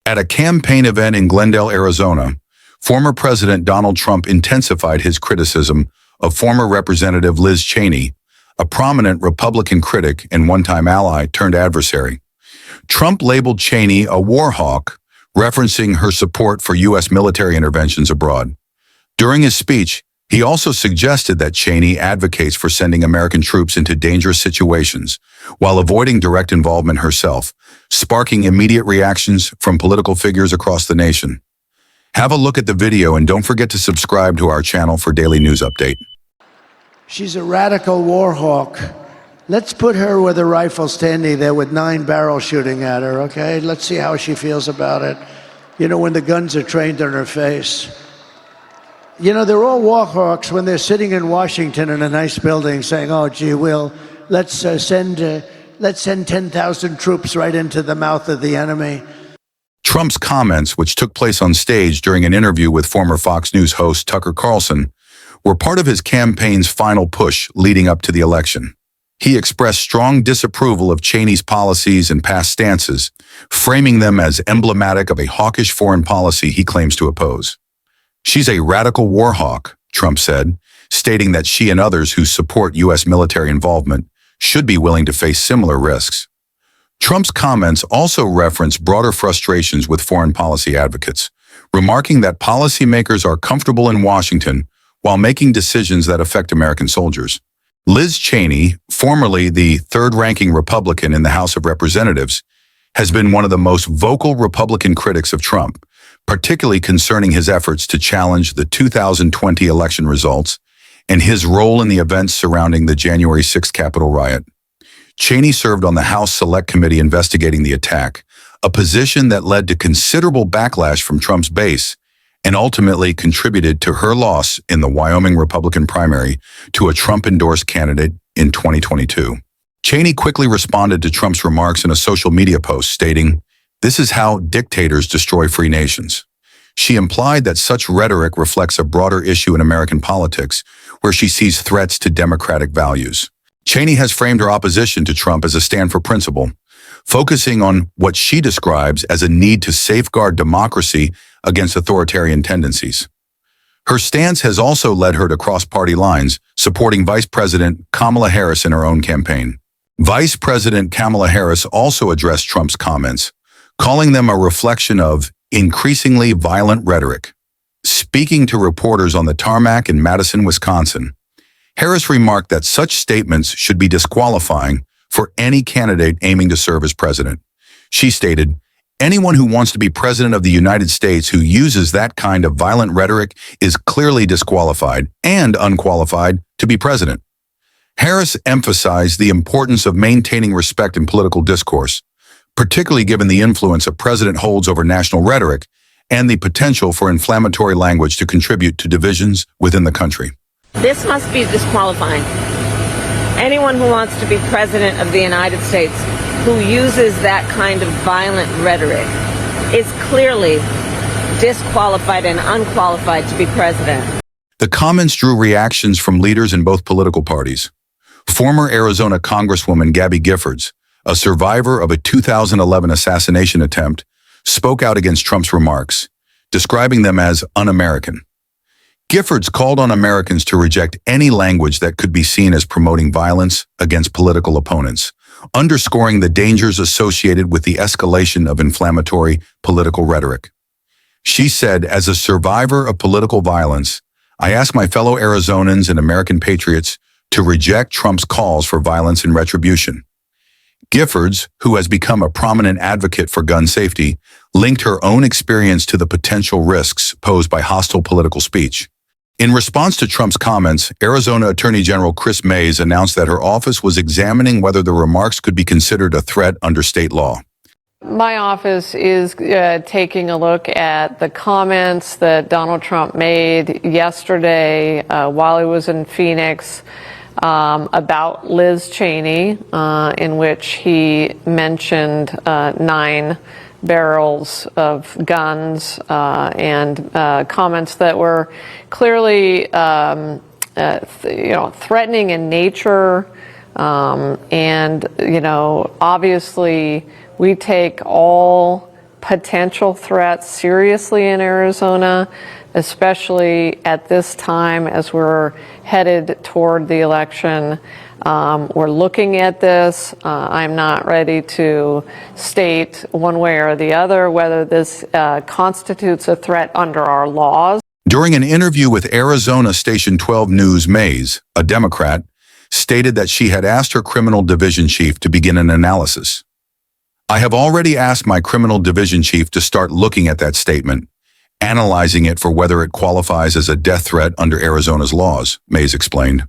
At a campaign event in Glendale, Arizona, former President Donald Trump intensified his criticism of former Representative Liz Cheney, a prominent Republican critic and one-time ally turned adversary. Trump labeled Cheney a war hawk, referencing her support for U.S. military interventions abroad. During his speech, he also suggested that Cheney advocates for sending American troops into dangerous situations while avoiding direct involvement herself, sparking immediate reactions from political figures across the nation. Have a look at the video and don't forget to subscribe to our channel for daily news update. She's a radical war hawk. Let's put her with a rifle standing there with 9 barrels shooting at her, okay? Let's see how she feels about it. You know, when the guns are trained on her face. You know, they're all war hawks when they're sitting in Washington in a nice building saying, oh, gee, let's send 10,000 troops right into the mouth of the enemy. Trump's comments, which took place on stage during an interview with former Fox News host Tucker Carlson, were part of his campaign's final push leading up to the election. He expressed strong disapproval of Cheney's policies and past stances, framing them as emblematic of a hawkish foreign policy he claims to oppose. She's a radical war hawk, Trump said, stating that she and others who support U.S. military involvement should be willing to face similar risks. Trump's comments also referenced broader frustrations with foreign policy advocates, remarking that policymakers are comfortable in Washington while making decisions that affect American soldiers. Liz Cheney, formerly the third-ranking Republican in the House of Representatives, has been one of the most vocal Republican critics of Trump, particularly concerning his efforts to challenge the 2020 election results and his role in the events surrounding the January 6th Capitol riot. Cheney served on the House Select Committee investigating the attack, a position that led to considerable backlash from Trump's base and ultimately contributed to her loss in the Wyoming Republican primary to a Trump-endorsed candidate in 2022. Cheney quickly responded to Trump's remarks in a social media post, stating, "This is how dictators destroy free nations." She implied that such rhetoric reflects a broader issue in American politics, where she sees threats to democratic values. Cheney has framed her opposition to Trump as a stand for principle, focusing on what she describes as a need to safeguard democracy against authoritarian tendencies. Her stance has also led her to cross party lines, supporting Vice President Kamala Harris in her own campaign. Vice President Kamala Harris also addressed Trump's comments, calling them a reflection of increasingly violent rhetoric. Speaking to reporters on the tarmac in Madison, Wisconsin, Harris remarked that such statements should be disqualifying for any candidate aiming to serve as president. She stated, "Anyone who wants to be president of the United States who uses that kind of violent rhetoric is clearly disqualified and unqualified to be president." Harris emphasized the importance of maintaining respect in political discourse, particularly given the influence a president holds over national rhetoric and the potential for inflammatory language to contribute to divisions within the country. This must be disqualifying. Anyone who wants to be president of the United States who uses that kind of violent rhetoric is clearly disqualified and unqualified to be president. The comments drew reactions from leaders in both political parties. Former Arizona Congresswoman Gabby Giffords, a survivor of a 2011 assassination attempt, spoke out against Trump's remarks, describing them as un-American. Giffords called on Americans to reject any language that could be seen as promoting violence against political opponents, underscoring the dangers associated with the escalation of inflammatory political rhetoric. She said, "As a survivor of political violence, I ask my fellow Arizonans and American patriots to reject Trump's calls for violence and retribution." Giffords, who has become a prominent advocate for gun safety, linked her own experience to the potential risks posed by hostile political speech. In response to Trump's comments, Arizona Attorney General Chris Mays announced that her office was examining whether the remarks could be considered a threat under state law. My office is taking a look at the comments that Donald Trump made yesterday while he was in Phoenix about Liz Cheney, in which he mentioned 9 barrels of guns and comments that were clearly threatening in nature, and obviously we take all potential threat seriously in Arizona, especially at this time as we're headed toward the election. We're looking at this. I'm not ready to state one way or the other whether this constitutes a threat under our laws. During an interview with Arizona Station 12 News, Mays, a Democrat, stated that she had asked her criminal division chief to begin an analysis. "I have already asked my criminal division chief to start looking at that statement, analyzing it for whether it qualifies as a death threat under Arizona's laws," Mays explained.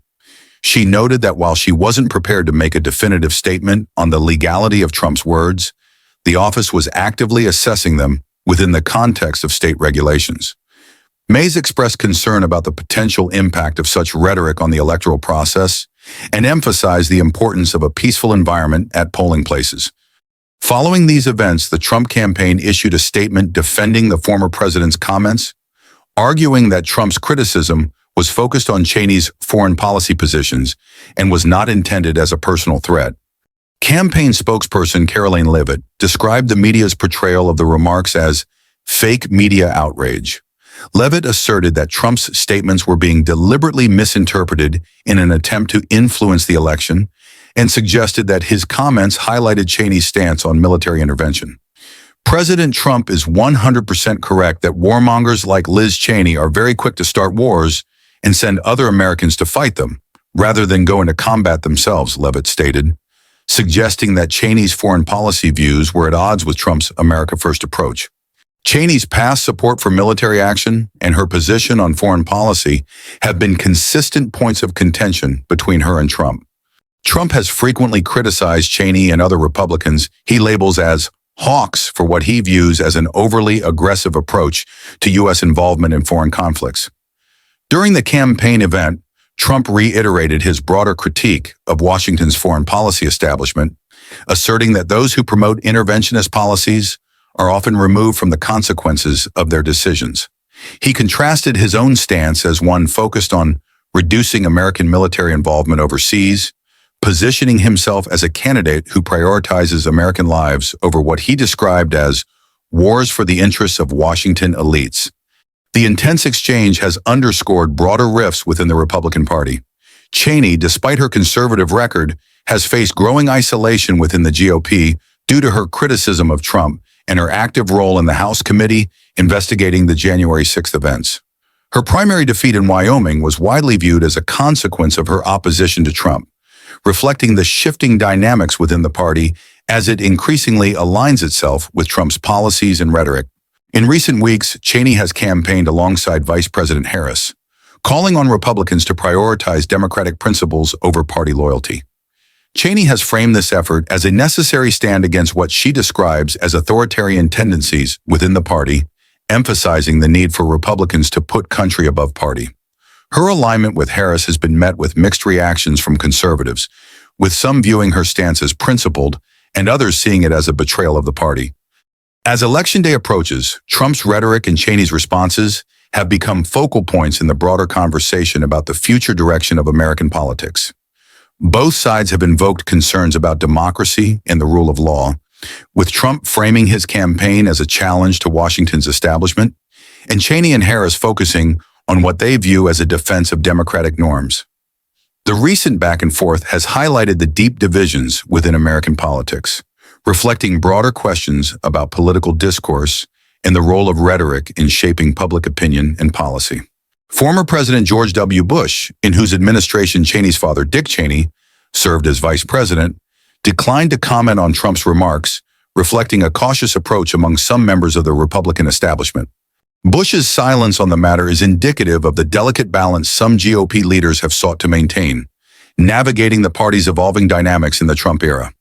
She noted that while she wasn't prepared to make a definitive statement on the legality of Trump's words, the office was actively assessing them within the context of state regulations. Mays expressed concern about the potential impact of such rhetoric on the electoral process and emphasized the importance of a peaceful environment at polling places. Following these events, the Trump campaign issued a statement defending the former president's comments, arguing that Trump's criticism was focused on Cheney's foreign policy positions and was not intended as a personal threat. Campaign spokesperson Caroline Leavitt described the media's portrayal of the remarks as fake media outrage. Leavitt asserted that Trump's statements were being deliberately misinterpreted in an attempt to influence the election and suggested that his comments highlighted Cheney's stance on military intervention. President Trump is 100% correct that warmongers like Liz Cheney are very quick to start wars and send other Americans to fight them, rather than go into combat themselves, Leavitt stated, suggesting that Cheney's foreign policy views were at odds with Trump's America First approach. Cheney's past support for military action and her position on foreign policy have been consistent points of contention between her and Trump. Trump has frequently criticized Cheney and other Republicans he labels as hawks for what he views as an overly aggressive approach to U.S. involvement in foreign conflicts. During the campaign event, Trump reiterated his broader critique of Washington's foreign policy establishment, asserting that those who promote interventionist policies are often removed from the consequences of their decisions. He contrasted his own stance as one focused on reducing American military involvement overseas, positioning himself as a candidate who prioritizes American lives over what he described as wars for the interests of Washington elites. The intense exchange has underscored broader rifts within the Republican Party. Cheney, despite her conservative record, has faced growing isolation within the GOP due to her criticism of Trump and her active role in the House committee investigating the January 6th events. Her primary defeat in Wyoming was widely viewed as a consequence of her opposition to Trump, reflecting the shifting dynamics within the party as it increasingly aligns itself with Trump's policies and rhetoric. In recent weeks, Cheney has campaigned alongside Vice President Harris, calling on Republicans to prioritize democratic principles over party loyalty. Cheney has framed this effort as a necessary stand against what she describes as authoritarian tendencies within the party, emphasizing the need for Republicans to put country above party. Her alignment with Harris has been met with mixed reactions from conservatives, with some viewing her stance as principled and others seeing it as a betrayal of the party. As Election Day approaches, Trump's rhetoric and Cheney's responses have become focal points in the broader conversation about the future direction of American politics. Both sides have invoked concerns about democracy and the rule of law, with Trump framing his campaign as a challenge to Washington's establishment, and Cheney and Harris focusing on what they view as a defense of democratic norms. The recent back and forth has highlighted the deep divisions within American politics, reflecting broader questions about political discourse and the role of rhetoric in shaping public opinion and policy. Former President George W. Bush, in whose administration Cheney's father, Dick Cheney, served as vice president, declined to comment on Trump's remarks, reflecting a cautious approach among some members of the Republican establishment. Bush's silence on the matter is indicative of the delicate balance some GOP leaders have sought to maintain, navigating the party's evolving dynamics in the Trump era.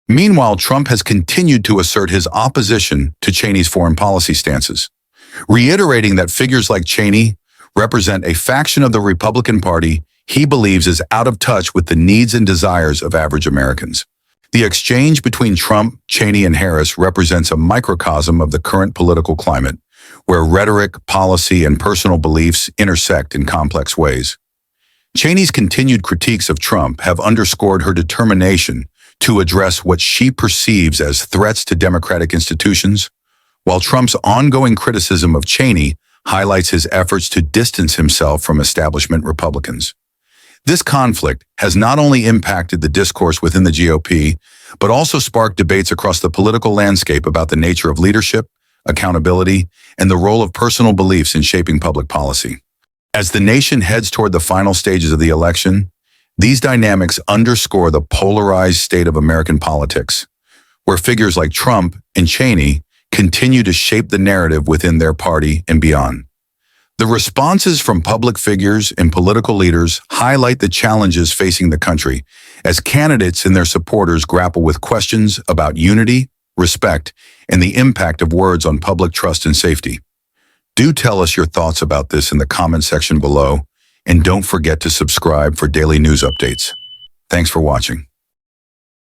Meanwhile, Trump has continued to assert his opposition to Cheney's foreign policy stances, reiterating that figures like Cheney represent a faction of the Republican Party he believes is out of touch with the needs and desires of average Americans. The exchange between Trump, Cheney, and Harris represents a microcosm of the current political climate, where rhetoric, policy, and personal beliefs intersect in complex ways. Cheney's continued critiques of Trump have underscored her determination to address what she perceives as threats to democratic institutions, while Trump's ongoing criticism of Cheney highlights his efforts to distance himself from establishment Republicans. This conflict has not only impacted the discourse within the GOP, but also sparked debates across the political landscape about the nature of leadership, accountability, and the role of personal beliefs in shaping public policy. As the nation heads toward the final stages of the election, these dynamics underscore the polarized state of American politics, where figures like Trump and Cheney continue to shape the narrative within their party and beyond. The responses from public figures and political leaders highlight the challenges facing the country as candidates and their supporters grapple with questions about unity, respect, and the impact of words on public trust and safety. Do tell us your thoughts about this in the comment section below, and don't forget to subscribe for daily news updates. Thanks for watching.